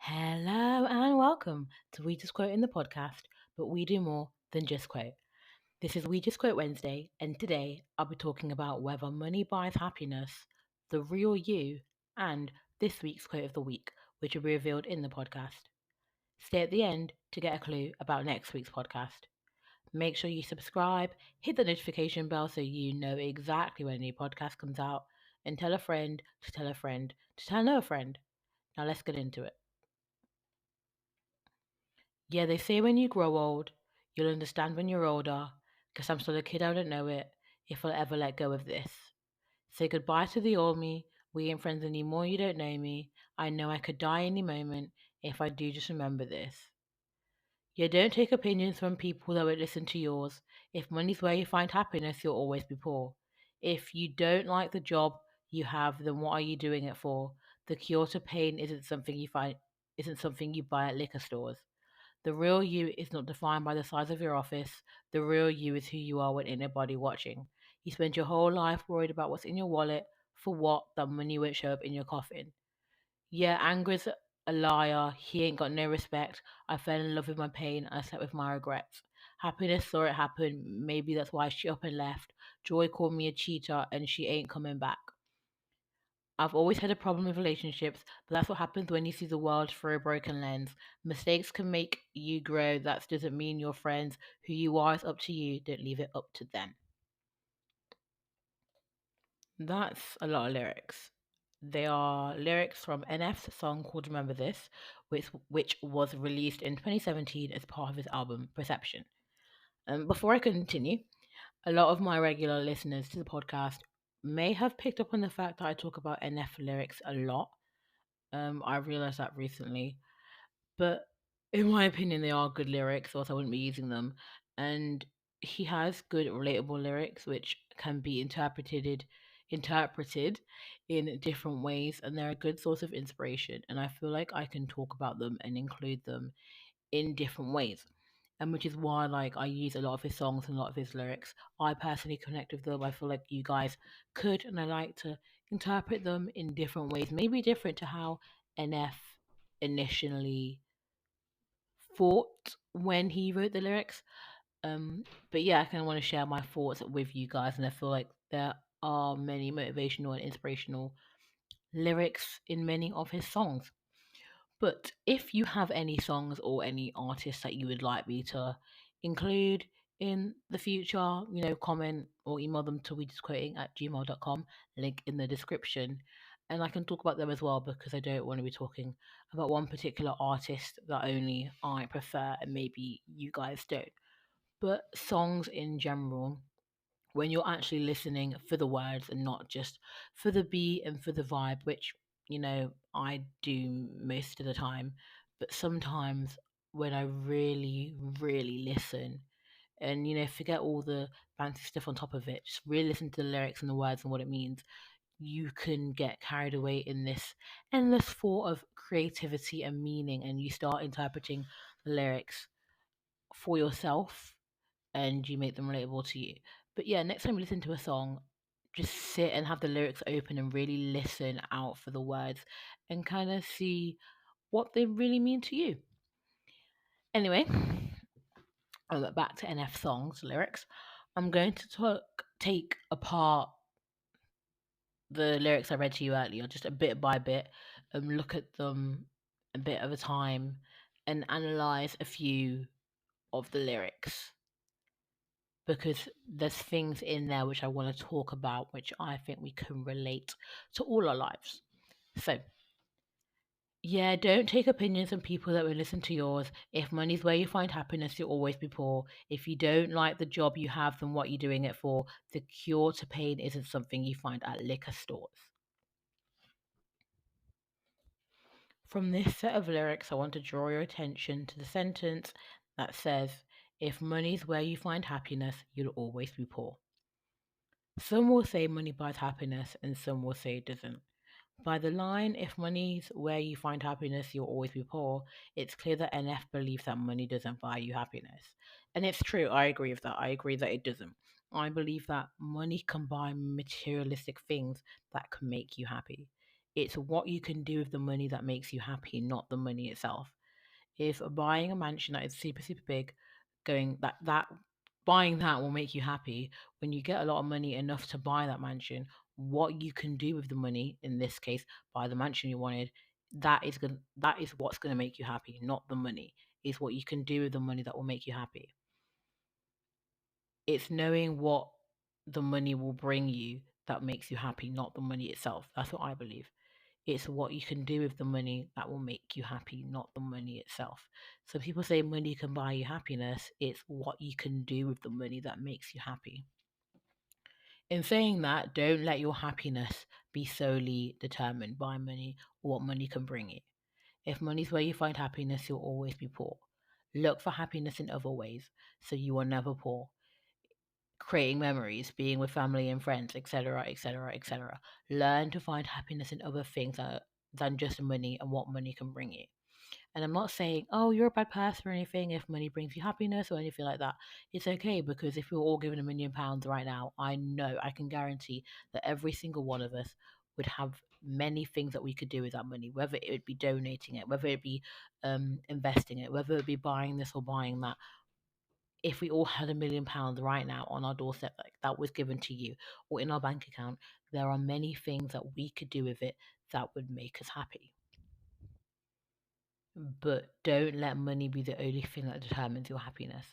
Hello and welcome to We Just Quote in the podcast, but we do more than just quote. This is We Just Quote Wednesday, and today I'll be talking about whether money buys happiness, the real you, and this week's quote of the week, which will be revealed in the podcast. Stay at the end to get a clue about next week's podcast. Make sure you subscribe, hit the notification bell so you know exactly when a new podcast comes out, and tell a friend to tell a friend to tell another friend. Now let's get into it. Yeah, they say when you grow old, you'll understand when you're older. Guess I'm still a kid, I don't know it, if I'll ever let go of this. Say goodbye to the old me. We ain't friends anymore, you don't know me. I know I could die any moment. If I do, just remember this. Yeah, don't take opinions from people that won't listen to yours. If money's where you find happiness, you'll always be poor. If you don't like the job you have, then what are you doing it for? The cure to pain isn't something you buy at liquor stores. The real you is not defined by the size of your office. The real you is who you are when ain't nobody watching. You spend your whole life worried about what's in your wallet. For what? That money won't show up in your coffin. Yeah, Anger's a liar. He ain't got no respect. I fell in love with my pain. I slept with my regrets. Happiness saw it happen. Maybe that's why she up and left. Joy called me a cheater and she ain't coming back. I've always had a problem with relationships, but that's what happens when you see the world through a broken lens. Mistakes can make you grow. That doesn't mean your friends. Who you are is up to you. Don't leave it up to them. That's a lot of lyrics. They are lyrics from NF's song called Remember This, which was released in 2017 as part of his album Perception. Before I continue, a lot of my regular listeners to the podcast may have picked up on the fact that I talk about NF lyrics a lot. I realized that recently. But in my opinion, they are good lyrics, or else I wouldn't be using them. And he has good, relatable lyrics, which can be interpreted in different ways, and they're a good source of inspiration. And I feel like I can talk about them and include them in different ways. And which is why like I use a lot of his songs and a lot of his lyrics. I personally connect with them. I feel like you guys could, and I like to interpret them in different ways, maybe different to how NF initially thought when he wrote the lyrics. But yeah, I kind of want to share my thoughts with you guys, and I feel like there are many motivational and inspirational lyrics in many of his songs. But if you have any songs or any artists that you would like me to include in the future, comment or email them to wejustquoting@gmail.com, link in the description. And I can talk about them as well because I don't want to be talking about one particular artist that only I prefer and maybe you guys don't. But songs in general, when you're actually listening for the words and not just for the beat and for the vibe, which, I do most of the time. But sometimes when I really, really listen and, forget all the fancy stuff on top of it, just really listen to the lyrics and the words and what it means, you can get carried away in this endless thought of creativity and meaning, and you start interpreting the lyrics for yourself and you make them relatable to you. But yeah, next time you listen to a song, just sit and have the lyrics open and really listen out for the words and kind of see what they really mean to you. Anyway, back to NF songs lyrics. I'm going to take apart the lyrics I read to you earlier, just a bit by bit, and look at them a bit at a time and analyze a few of the lyrics because there's things in there which I want to talk about, which I think we can relate to all our lives. So, yeah, don't take opinions from people that will listen to yours. If money's where you find happiness, you'll always be poor. If you don't like the job you have, then what you're doing it for. The cure to pain isn't something you find at liquor stores. From this set of lyrics, I want to draw your attention to the sentence that says, if money's where you find happiness, you'll always be poor. Some will say money buys happiness, and some will say it doesn't. By the line, if money's where you find happiness, you'll always be poor, it's clear that NF believes that money doesn't buy you happiness. And it's true, I agree with that. I agree that it doesn't. I believe that money can buy materialistic things that can make you happy. It's what you can do with the money that makes you happy, not the money itself. If buying a mansion that is super super big, going that buying that will make you happy, when you get a lot of money enough to buy that mansion, what you can do with the money, in this case, buy the mansion you wanted, that is what's gonna make you happy, not the money. Is what you can do with the money that will make you happy. It's knowing what the money will bring you that makes you happy, not the money itself. That's what I believe. It's what you can do with the money that will make you happy, not the money itself. So people say money can buy you happiness. It's what you can do with the money that makes you happy. In saying that, don't let your happiness be solely determined by money or what money can bring you. If money's where you find happiness, you'll always be poor. Look for happiness in other ways so you are never poor. Creating memories, being with family and friends, etc., etc., etc. Learn to find happiness in other things than just money and what money can bring you. And I'm not saying, oh, you're a bad person or anything if money brings you happiness or anything like that. It's okay, because if we were all given £1 million right now, I know, I can guarantee that every single one of us would have many things that we could do with that money, whether it would be donating it, whether it be investing it, whether it be buying this or buying that. If we all had £1 million right now on our doorstep, like that was given to you, or in our bank account, there are many things that we could do with it that would make us happy. But don't let money be the only thing that determines your happiness.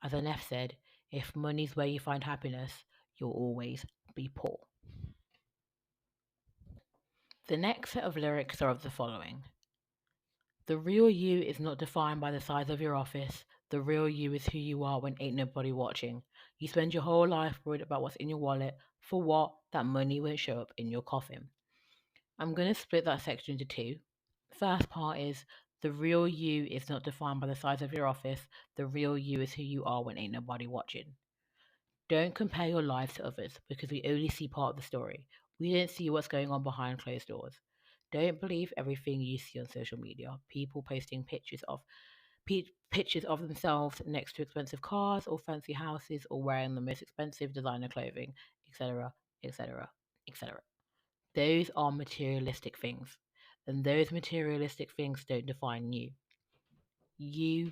As Anef said, if money's where you find happiness, you'll always be poor. The next set of lyrics are of the following: the real you is not defined by the size of your office. The real you is who you are when ain't nobody watching. You spend your whole life worried about what's in your wallet. For what? That money won't show up in your coffin. I'm going to split that section into two. First part is: the real you is not defined by the size of your office. The real you is who you are when ain't nobody watching. Don't compare your life to others because we only see part of the story. We don't see what's going on behind closed doors. Don't believe everything you see on social media. People posting pictures of themselves next to expensive cars or fancy houses or wearing the most expensive designer clothing, etc., etc., etc. Those are materialistic things, and those materialistic things don't define you. You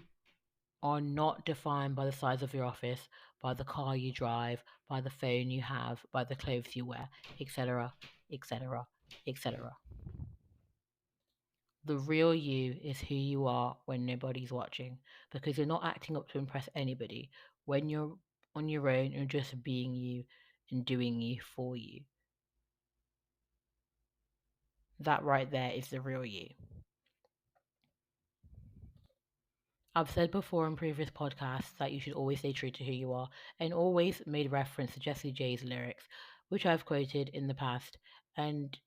are not defined by the size of your office, by the car you drive, by the phone you have, by the clothes you wear, etc., etc., etc. The real you is who you are when nobody's watching, because you're not acting up to impress anybody. When you're on your own, you're just being you and doing you for you. That right there is the real you. I've said before in previous podcasts that you should always stay true to who you are, and always made reference to Jessie J's lyrics, which I've quoted in the past, and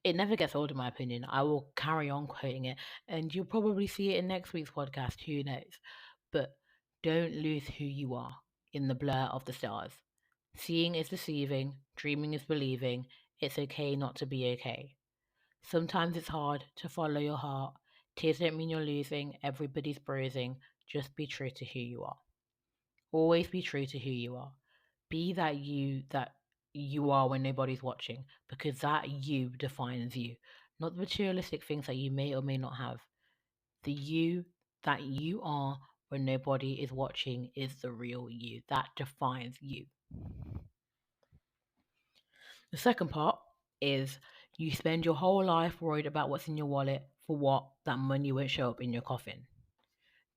it never gets old in my opinion. I will carry on quoting it, and you'll probably see it in next week's podcast, who knows. But don't lose who you are in the blur of the stars. Seeing is deceiving, dreaming is believing. It's okay not to be okay. Sometimes it's hard to follow your heart. Tears don't mean you're losing, everybody's bruising. Just be true to who you are. Always be true to who you are. Be that you are when nobody's watching, because that you defines you. Not the materialistic things that you may or may not have. The you that you are when nobody is watching is the real you. That defines you. The second part is: you spend your whole life worried about what's in your wallet. For what? That money won't show up in your coffin.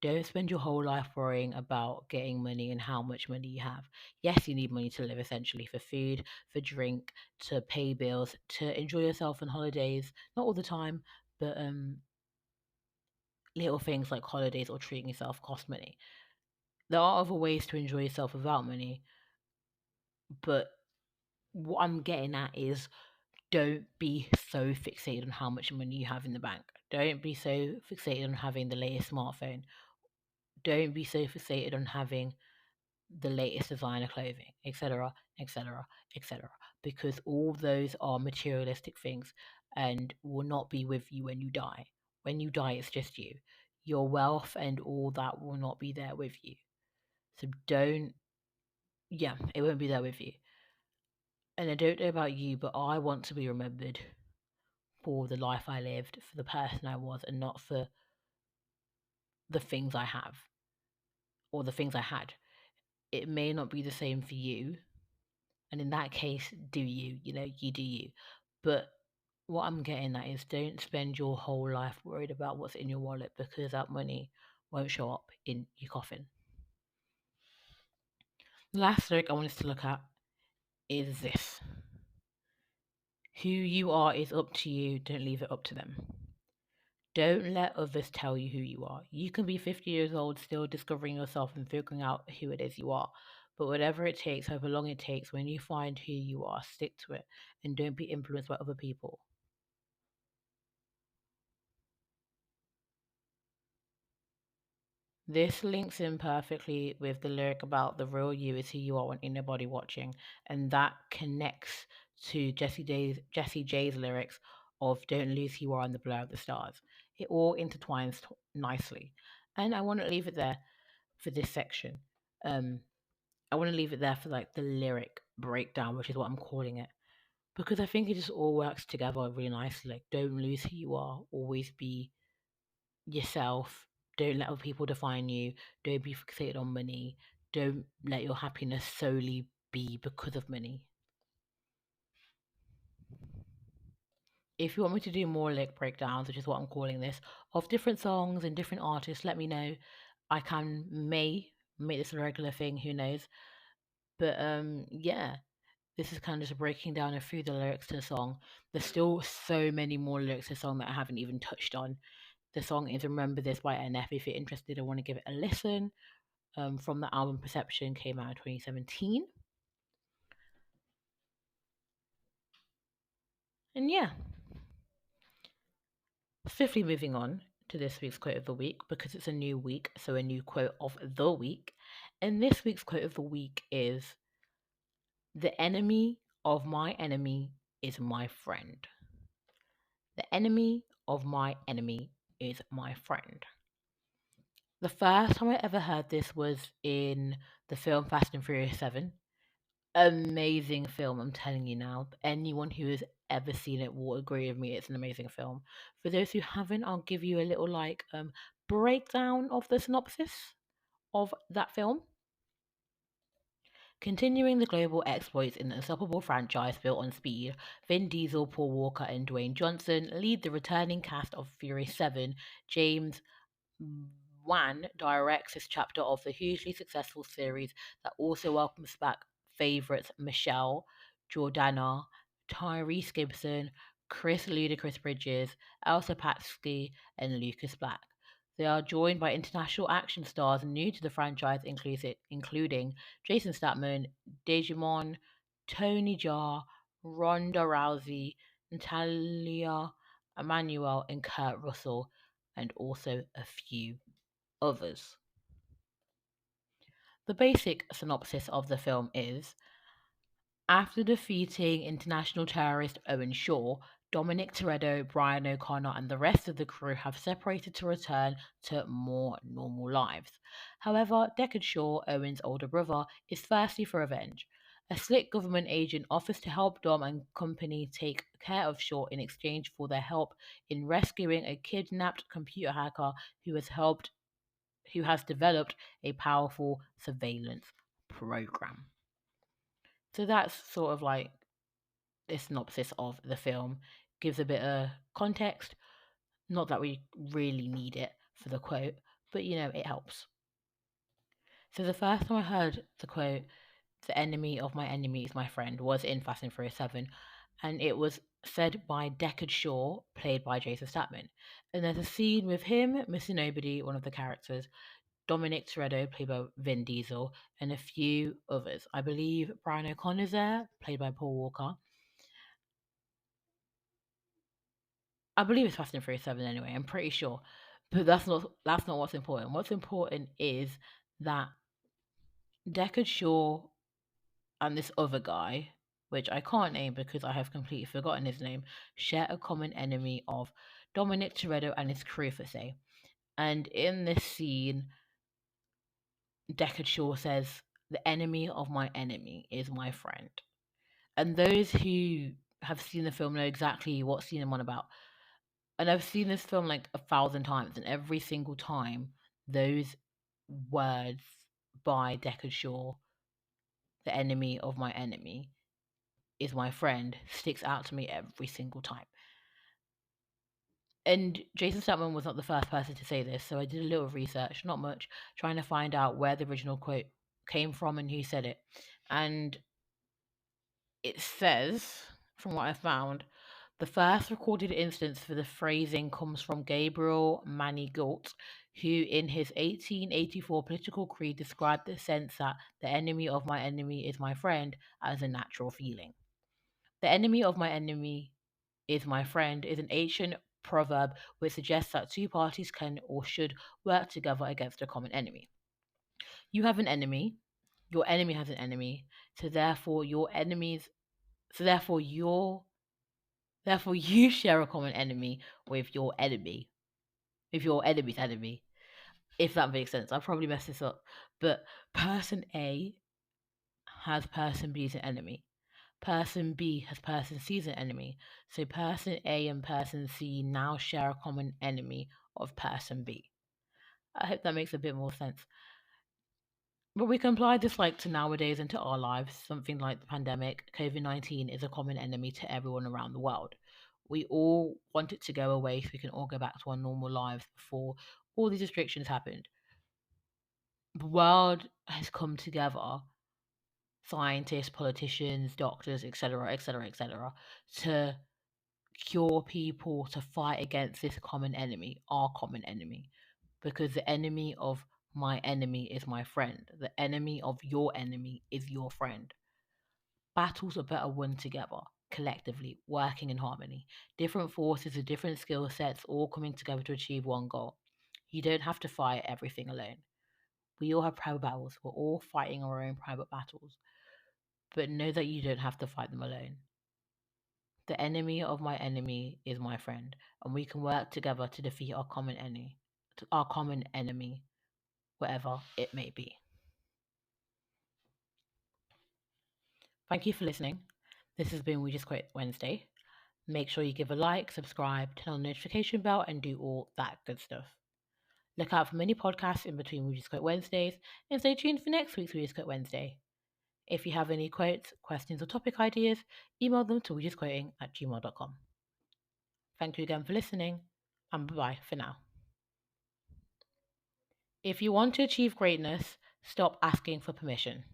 Don't spend your whole life worrying about getting money and how much money you have. Yes, you need money to live, essentially, for food, for drink, to pay bills, to enjoy yourself on holidays. Not all the time, but little things like holidays or treating yourself cost money. There are other ways to enjoy yourself without money, but what I'm getting at is, don't be so fixated on how much money you have in the bank. Don't be so fixated on having the latest smartphone. Don't be so fixated on having the latest designer clothing, etc., etc., etc. Because all those are materialistic things and will not be with you when you die. When you die, it's just you. Your wealth and all that will not be there with you. So don't, yeah, it won't be there with you. And I don't know about you, but I want to be remembered for the life I lived, for the person I was, and not for the things I have or the things I had. It may not be the same for you. And in that case, do you, you do you. But what I'm getting at is don't spend your whole life worried about what's in your wallet because that money won't show up in your coffin. The last lyric I want us to look at is this: who you are is up to you, don't leave it up to them. Don't let others tell you who you are. You can be 50 years old still discovering yourself and figuring out who it is you are. But whatever it takes, however long it takes, when you find who you are, stick to it and don't be influenced by other people. This links in perfectly with the lyric about the real you is who you are when ain't nobody watching, and that connects to Jessie J's lyrics of "Don't lose who you are in the blur of the stars." It all intertwines nicely, and I want to leave it there for this section. Um, I want to leave it there for like the lyric breakdown, which is what I'm calling it, because I think it just all works together really nicely. Like, don't lose who you are, always be yourself. Don't let other people define you. Don't be fixated on money. Don't let your happiness solely be because of money. If you want me to do more lick breakdowns, which is what I'm calling this, of different songs and different artists, let me know. I can may make this a regular thing, who knows. But yeah, this is kind of just breaking down a few of the lyrics to the song. There's still so many more lyrics to the song that I haven't even touched on. The song is Remember This by NF. If you're interested and want to give it a listen, from the album Perception, came out in 2017. And yeah, swiftly moving on to this week's quote of the week because it's a new week, so a new quote of the week. And this week's quote of the week is: the enemy of my enemy is my friend. The enemy of my enemy is my friend. The first time I ever heard this was in the film Fast and Furious 7. Amazing film, I'm telling you now. Anyone who has ever seen it will agree with me. It's an amazing film. For those who haven't, I'll give you a little breakdown of the synopsis of that film. Continuing the global exploits in the unstoppable franchise built on speed, Vin Diesel, Paul Walker, and Dwayne Johnson lead the returning cast of Furious 7. James Wan directs this chapter of the hugely successful series that also welcomes back favourites Michelle, Jordana, Tyrese Gibson, Chris Ludacris Bridges, Elsa Patsky, and Lucas Black. They are joined by international action stars new to the franchise, including Jason Statham, Digimon, Tony Jaa, Ronda Rousey, Natalia Emmanuel, and Kurt Russell, and also a few others. The basic synopsis of the film is: after defeating international terrorist Owen Shaw, Dominic Toretto, Brian O'Connor, and the rest of the crew have separated to return to more normal lives. However, Deckard Shaw, Owen's older brother, is thirsty for revenge. A slick government agent offers to help Dom and company take care of Shaw in exchange for their help in rescuing a kidnapped computer hacker who has developed a powerful surveillance program. So that's sort of like the synopsis of the film. Gives a bit of context. Not that we really need it for the quote, but it helps. So the first time I heard the quote, "The enemy of my enemy is my friend," was in Fast and Furious 7, and it was said by Deckard Shaw, played by Jason Statham. And there's a scene with him, Mr. Nobody, one of the characters, Dominic Toretto, played by Vin Diesel, and a few others. I believe Brian O'Connor's there, played by Paul Walker. I believe it's Fast and Furious 7 anyway, I'm pretty sure. But that's not what's important. What's important is that Deckard Shaw and this other guy, which I can't name because I have completely forgotten his name, share a common enemy of Dominic Toretto and his crew, for say. And in this scene, Deckard Shaw says, "The enemy of my enemy is my friend." And those who have seen the film know exactly what scene I'm on about. And I've seen this film like 1,000 times, and every single time, those words by Deckard Shaw, the enemy of my enemy is my friend, sticks out to me every single time. And Jason Statham was not the first person to say this, so I did a little research, not much, trying to find out where the original quote came from and who said it. And it says, from what I found, the first recorded instance for the phrasing comes from Gabriel Manigault, who in his 1884 political creed described the sense that the enemy of my enemy is my friend as a natural feeling. The enemy of my enemy is my friend is an ancient proverb which suggests that two parties can or should work together against a common enemy. You have an enemy, your enemy has an enemy, so therefore your enemies so therefore you share a common enemy with your enemy, with your enemy's enemy. If that makes sense. I'll probably mess this up. But person A has person B as an enemy. Person B has person C as an enemy. So person A and person C now share a common enemy of person B. I hope that makes a bit more sense. But we can apply this like to nowadays and to our lives. Something like the pandemic, COVID-19 is a common enemy to everyone around the world. We all want it to go away so we can all go back to our normal lives before all these restrictions happened. The world has come together, scientists, politicians, doctors, etc., etc., etc., to cure people to fight against this common enemy, our common enemy, because the enemy of my enemy is my friend. The enemy of your enemy is your friend. Battles are better won together, collectively, working in harmony. Different forces with different skill sets all coming together to achieve one goal. You don't have to fight everything alone. We all have private battles. We're all fighting our own private battles. But know that you don't have to fight them alone. The enemy of my enemy is my friend, and we can work together to defeat our common enemy, whatever it may be. Thank you for listening. This has been We Just Quit Wednesday. Make sure you give a like, subscribe, turn on the notification bell, and do all that good stuff. Look out for many podcasts in between We Just Quit Wednesdays, and stay tuned for next week's We Just Quit Wednesday. If you have any quotes, questions, or topic ideas, email them to wejustquoting@gmail.com. Thank you again for listening, and bye-bye for now. If you want to achieve greatness, stop asking for permission.